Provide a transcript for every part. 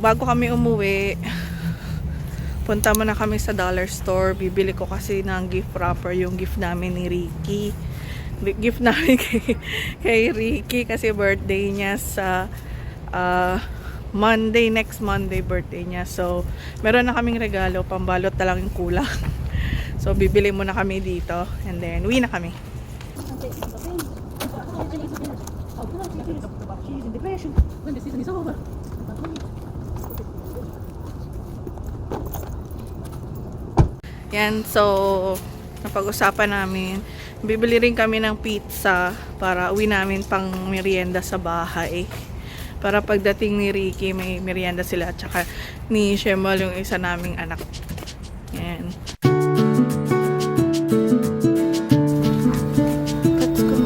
bago kami umuwi, punta muna kami sa dollar store. Bibili ko kasi ng gift wrapper, yung gift namin ni Ricky. Gift namin kay Ricky kasi birthday niya sa Monday, next Monday birthday niya. So, meron na kaming regalo, pambalot na lang yung kulang. So, bibili muna kami dito and then uwi na kami. Yan, so napag-usapan namin. Bibili rin kami ng pizza para uwi namin pang merienda sa bahay. Para pagdating ni Ricky, may merienda sila. At saka ni Shemal, yung isa naming anak. Yan. Let's go.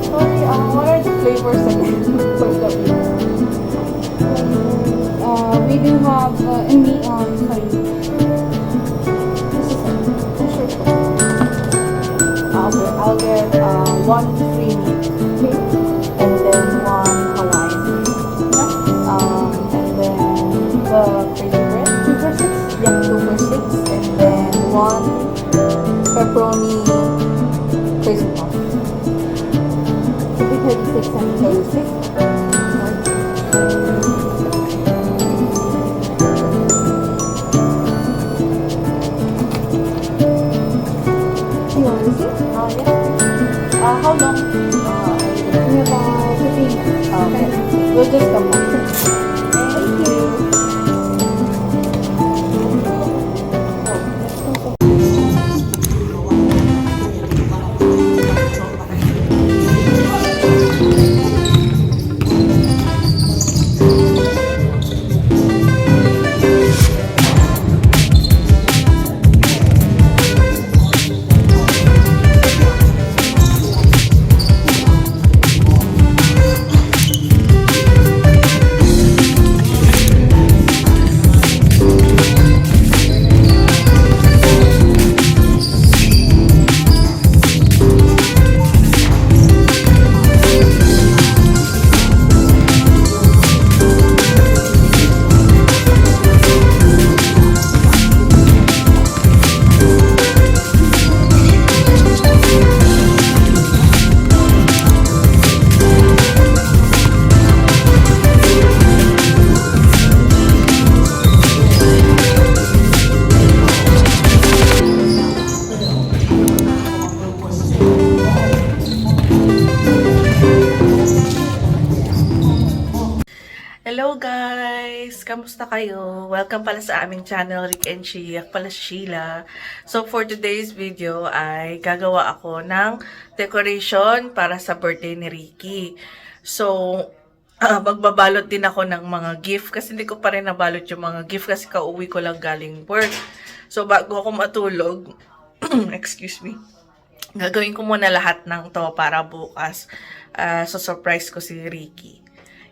Sorry, what are the flavors again for the pizza? We do have sorry. This is I'll get one free meat, okay? And then one Hawaiian. And then the crazy bread, 2 for 6? Yeah, 2 for 6. And then one pepperoni crazy puff. Should be 36 and 36. How long? About 15 minutes. Okay. We'll just come back. Thank you. Hello guys! Kamusta kayo? Welcome pala sa aming channel, Rick and She. Ako pala si Sheila. So for today's video ay gagawa ako ng decoration para sa birthday ni Ricky. So magbabalot din ako ng mga gift kasi hindi ko pa rin nabalot yung mga gift kasi kauwi ko lang galing work. So bago ako matulog, excuse me, gagawin ko muna lahat ng to para bukas so surprise ko si Ricky.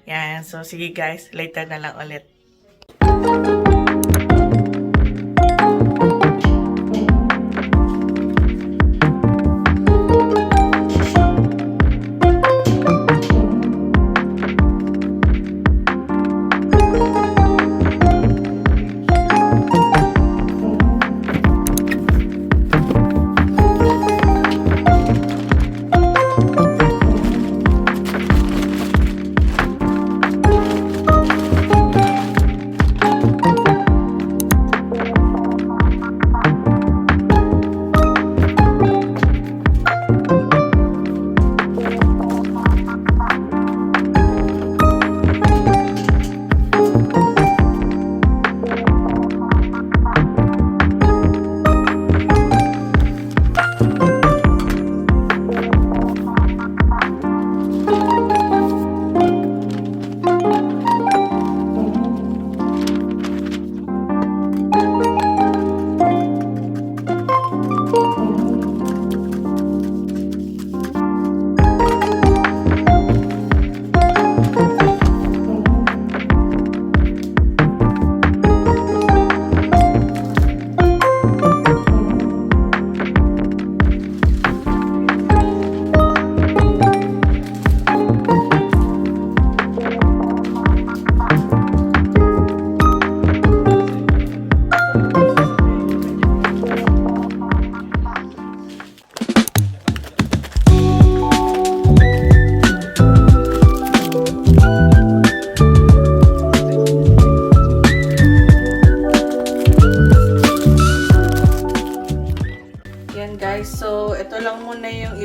Yan. So, sige guys. Later na lang ulit. guys, so ito lang muna yung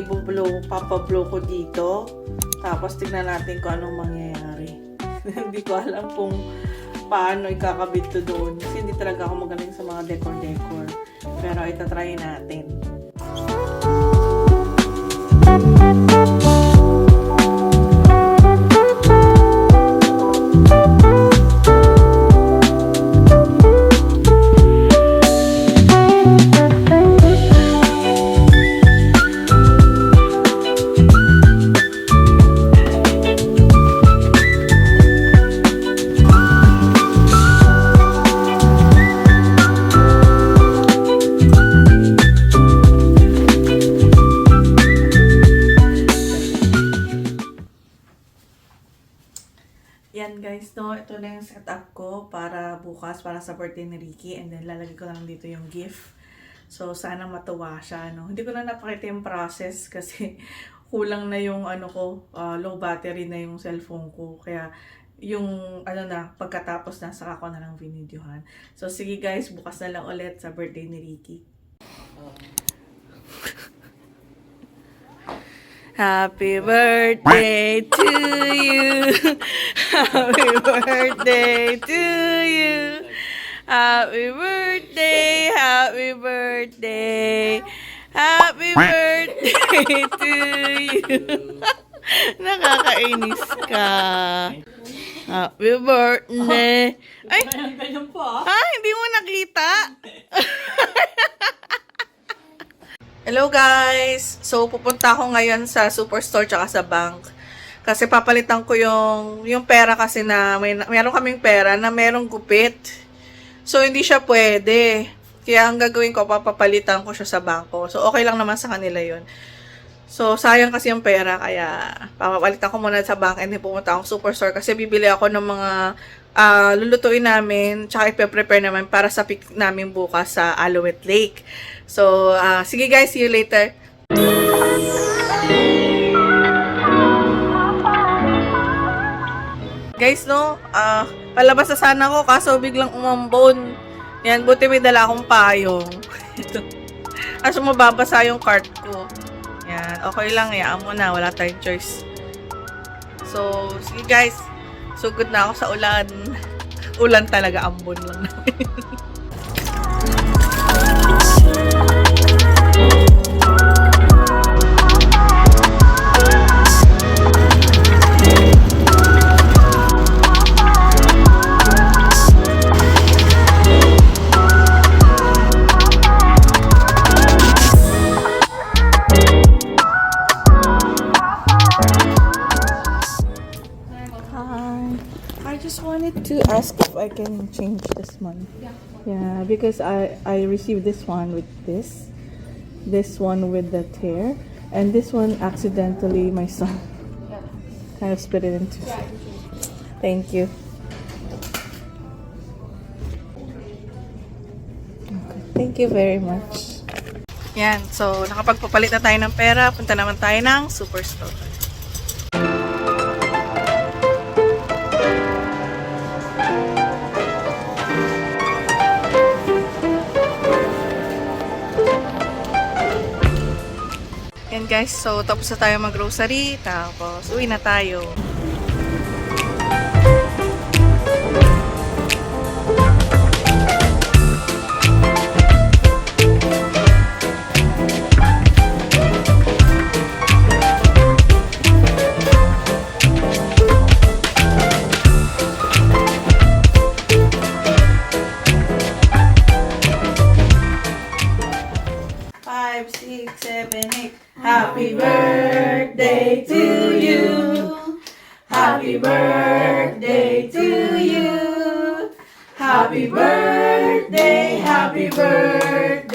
papablow ko dito. Tapos tignan natin kung anong mangyayari. Hindi ko alam kung paano ikakabit to doon. Kasi hindi talaga ako magaling sa mga decor-decor. Pero itatry natin. Yan guys, no, ito na yung setup ko para bukas, para sa birthday ni Ricky. And then lalagay ko na lang dito yung gift. So sana matuwa siya, no. Hindi ko na napakita yung process kasi kulang na yung low battery na yung cellphone ko. Kaya yung pagkatapos na saka ko na lang vinidyohan. So sige guys, bukas na lang ulit sa birthday ni Ricky. Happy birthday to you. Happy birthday to you. Happy birthday, happy birthday. Happy birthday to you. Nakakainis ka. Happy birthday. Ay, hindi mo nakita? Hello guys! So, pupunta ako ngayon sa Superstore tsaka sa bank. Kasi papalitan ko yung pera kasi na meron kaming pera na merong gupit. So, hindi siya pwede. Kaya ang gagawin ko, papapalitan ko siya sa bangko. So, okay lang naman sa kanila yun. So, sayang kasi yung pera. Kaya, papapalitan ko muna sa bank and then pumunta akong Superstore. Kasi bibili ako ng mga lulutuin namin. Tsaka ipe-prepare naman para sa pick namin bukas sa Alouette Lake. So, sige guys, see you later. Guys, no, palabas na sana ako kaso biglang umambon. Yan, buti may dala akong payong. Kaso mababasa yung cart ko. Yan, okay lang, hayaan mo na, wala tayong choice. So, sige guys, sugod na ako sa ulan. Ulan talaga, ambon lang namin. I just wanted to ask if I can change this one. Yeah, because I received this one with this one with the tear, and this one accidentally my son kind of split it into. Thank you. Okay, thank you very much. Yan, so nakapagpapalit na tayo ng pera, punta naman tayo ng Superstore. Yan guys, so tapos na tayo mag-grocery, tapos uwi na tayo. Happy birthday to you. Happy birthday to you. Happy birthday, happy birthday.